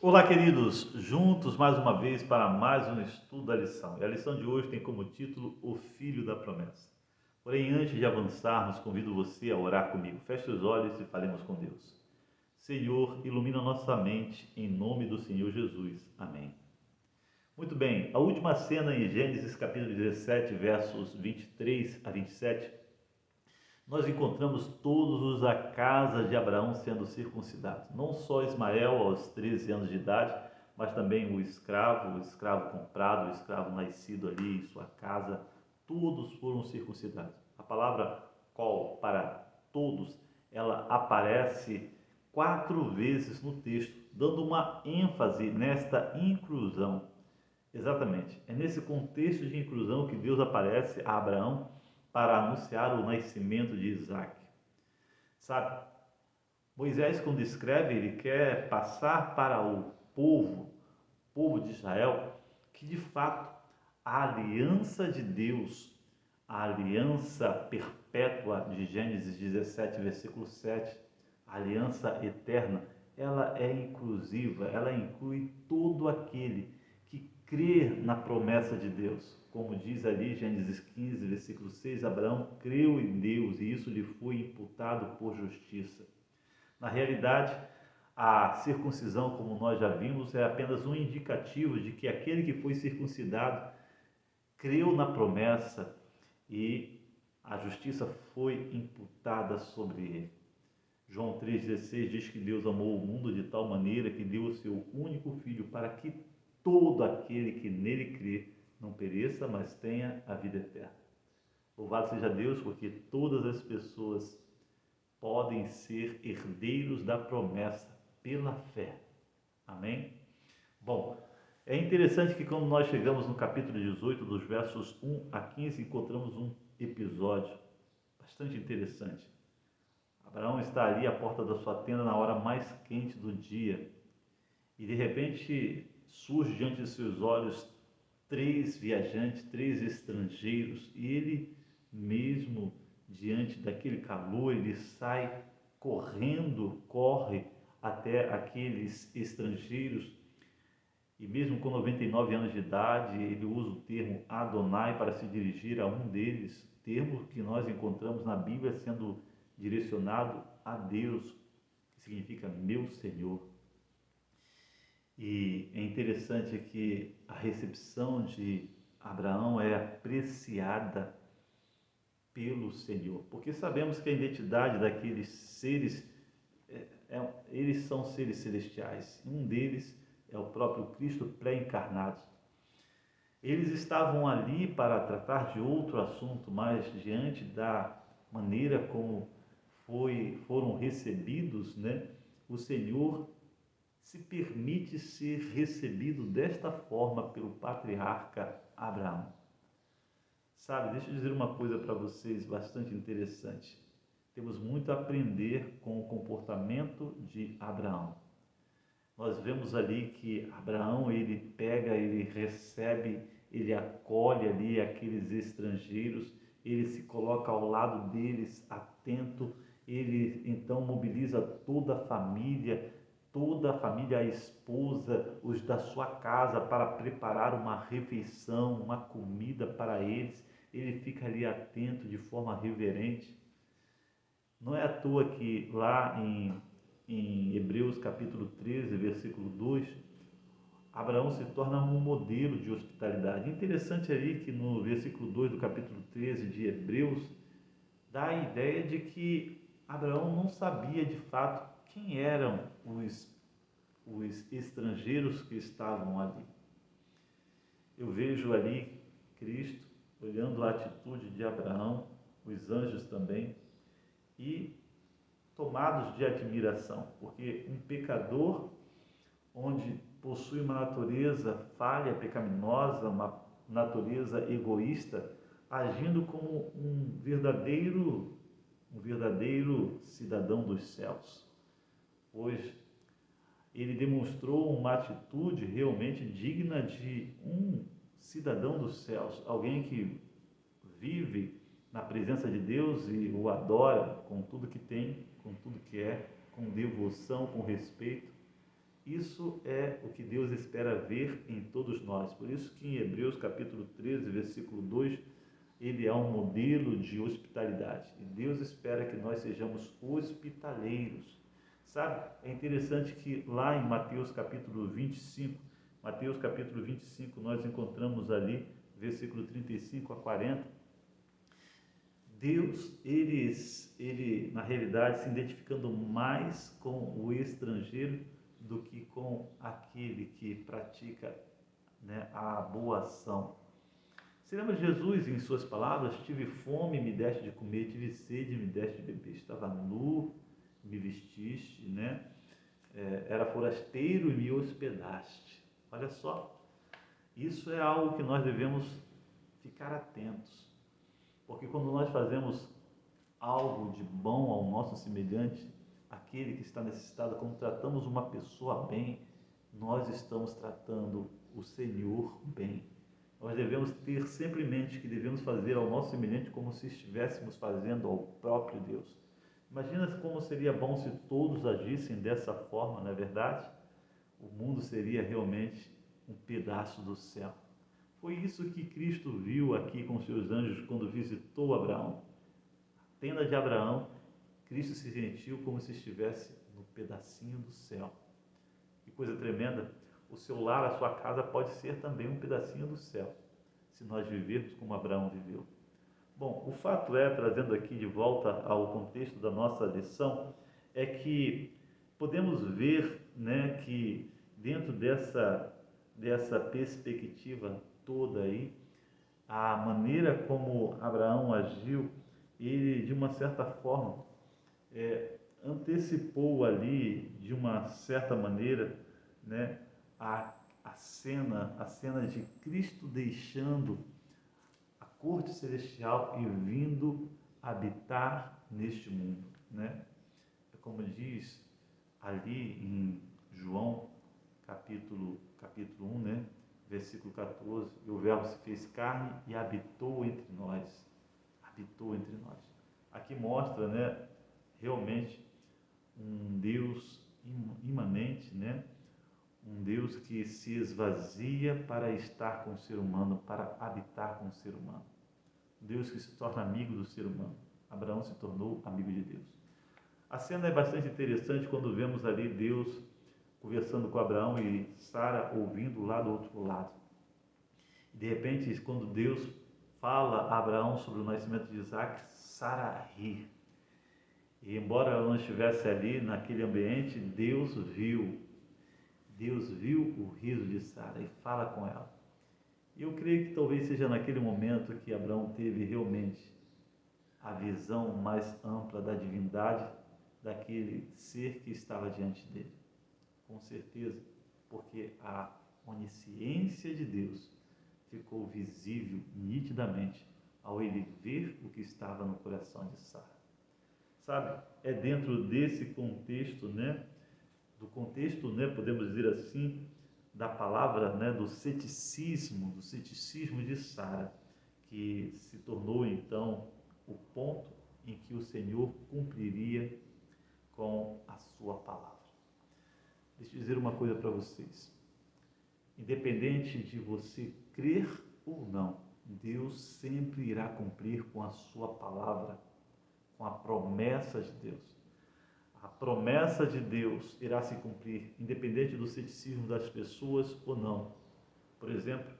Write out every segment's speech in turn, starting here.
Olá, queridos, juntos mais uma vez para mais um estudo da lição. E a lição de hoje tem como título O Filho da Promessa. Porém, antes de avançarmos, convido você a orar comigo. Feche os olhos e falemos com Deus. Senhor, ilumina nossa mente em nome do Senhor Jesus. Amém. Muito bem, a última cena em Gênesis capítulo 17, versos 23 a 27, nós encontramos todos os da casa de Abraão sendo circuncidados. Não só Ismael aos 13 anos de idade, mas também o escravo comprado, o escravo nascido ali em sua casa, todos foram circuncidados. A palavra kol, para todos, ela aparece 4 vezes no texto, dando uma ênfase nesta inclusão. Exatamente. É nesse contexto de inclusão que Deus aparece a Abraão para anunciar o nascimento de Isaac. Sabe, Moisés, quando escreve, ele quer passar para o povo de Israel, que de fato a aliança de Deus, a aliança perpétua de Gênesis 17, versículo 7, a aliança eterna, ela é inclusiva, ela inclui todo aquele que crê na promessa de Deus. Como diz ali Gênesis 15, versículo 6, Abraão creu em Deus e isso lhe foi imputado por justiça. Na realidade, a circuncisão, como nós já vimos, é apenas um indicativo de que aquele que foi circuncidado creu na promessa e a justiça foi imputada sobre ele. João 3,16 diz que Deus amou o mundo de tal maneira que deu o seu único Filho para que todo aquele que nele crê não pereça, mas tenha a vida eterna. Louvado seja Deus, porque todas as pessoas podem ser herdeiros da promessa pela fé. Amém? Bom, é interessante que quando nós chegamos no capítulo 18, dos versos 1 a 15, encontramos um episódio bastante interessante. Abraão está ali à porta da sua tenda na hora mais quente do dia e de repente surge diante de seus olhos 3 viajantes, 3 estrangeiros, e ele mesmo, diante daquele calor, ele sai correndo, corre até aqueles estrangeiros, e mesmo com 99 anos de idade, ele usa o termo Adonai para se dirigir a um deles, termo que nós encontramos na Bíblia sendo direcionado a Deus, que significa meu Senhor. E é interessante que a recepção de Abraão é apreciada pelo Senhor, porque sabemos que a identidade daqueles seres, eles são seres celestiais. Um deles é o próprio Cristo pré-encarnado. Eles estavam ali para tratar de outro assunto, mas diante da maneira como foram recebidos, né, o Senhor se permite ser recebido desta forma pelo patriarca Abraão. Sabe, deixa eu dizer uma coisa para vocês bastante interessante. Temos muito a aprender com o comportamento de Abraão. Nós vemos ali que Abraão, ele pega, ele recebe, ele acolhe ali aqueles estrangeiros, ele se coloca ao lado deles, atento, ele então mobiliza toda a família, a esposa, os da sua casa, para preparar uma refeição, uma comida para eles. Ele fica ali atento de forma reverente. Não é à toa que lá em Hebreus capítulo 13, versículo 2, Abraão se torna um modelo de hospitalidade. Interessante ali que no versículo 2 do capítulo 13 de Hebreus, dá a ideia de que Abraão não sabia de fato quem eram os estrangeiros que estavam ali. Eu vejo ali Cristo olhando a atitude de Abraão, os anjos também, e tomados de admiração, porque um pecador, onde possui uma natureza falha, pecaminosa, uma natureza egoísta, agindo como um verdadeiro cidadão dos céus, pois ele demonstrou uma atitude realmente digna de um cidadão dos céus, alguém que vive na presença de Deus e o adora com tudo que tem, com tudo que é, com devoção, com respeito. Isso é o que Deus espera ver em todos nós. Por isso que em Hebreus capítulo 13, versículo 2, ele é um modelo de hospitalidade. E Deus espera que nós sejamos hospitaleiros. Sabe, é interessante que lá em Mateus capítulo 25, nós encontramos ali, versículo 35 a 40, Deus, ele na realidade se identificando mais com o estrangeiro do que com aquele que pratica, né, a boa ação. Você lembra de Jesus em suas palavras? Tive fome, me deste de comer, tive sede, me deste de beber, estava nu, me vestiste, né? Era forasteiro e me hospedaste. Olha só, isso é algo que nós devemos ficar atentos. Porque quando nós fazemos algo de bom ao nosso semelhante, aquele que está necessitado, quando tratamos uma pessoa bem, nós estamos tratando o Senhor bem. Nós devemos ter sempre em mente que devemos fazer ao nosso semelhante como se estivéssemos fazendo ao próprio Deus. Imagina como seria bom se todos agissem dessa forma, não é verdade? O mundo seria realmente um pedaço do céu. Foi isso que Cristo viu aqui com seus anjos quando visitou Abraão. A tenda de Abraão, Cristo se sentiu como se estivesse no pedacinho do céu. Que coisa tremenda! O seu lar, a sua casa pode ser também um pedacinho do céu, se nós vivermos como Abraão viveu. Bom, o fato é, trazendo aqui de volta ao contexto da nossa lição, é que podemos ver, né, que dentro dessa perspectiva toda aí, a maneira como Abraão agiu, ele de uma certa forma antecipou ali de uma certa maneira, né, a cena de Cristo deixando a corte celestial e vindo habitar neste mundo, né? É como diz ali em João capítulo 1, né, versículo 14, e o verbo se fez carne e habitou entre nós. Habitou entre nós. Aqui mostra, né, realmente um Deus imanente, né? Um Deus que se esvazia para estar com o ser humano, para habitar com o ser humano. Deus que se torna amigo do ser humano. Abraão se tornou amigo de Deus. A cena é bastante interessante quando vemos ali Deus conversando com Abraão e Sara ouvindo lá do outro lado. De repente, quando Deus fala a Abraão sobre o nascimento de Isaac, Sara ri. E embora ela não estivesse ali naquele ambiente, Deus viu o riso de Sara e fala com ela. E eu creio que talvez seja naquele momento que Abraão teve realmente a visão mais ampla da divindade daquele ser que estava diante dele. Com certeza, porque a onisciência de Deus ficou visível nitidamente ao ele ver o que estava no coração de Sara. Sabe, é dentro desse contexto, né, do contexto, né, podemos dizer assim, da palavra, né, do ceticismo de Sara, que se tornou então o ponto em que o Senhor cumpriria com a sua palavra. Deixa eu dizer uma coisa para vocês. Independente de você crer ou não, Deus sempre irá cumprir com a sua palavra, com a promessa de Deus. A promessa de Deus irá se cumprir, independente do ceticismo das pessoas ou não. Por exemplo,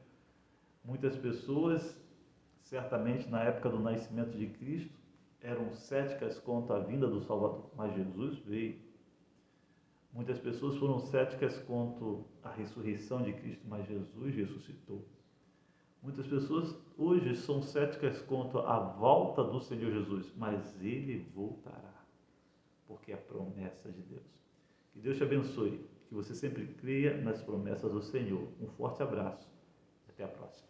muitas pessoas, certamente na época do nascimento de Cristo, eram céticas quanto à vinda do Salvador, mas Jesus veio. Muitas pessoas foram céticas quanto à ressurreição de Cristo, mas Jesus ressuscitou. Muitas pessoas hoje são céticas quanto à volta do Senhor Jesus, mas Ele voltará, porque é a promessa de Deus. Que Deus te abençoe, que você sempre creia nas promessas do Senhor. Um forte abraço, até a próxima.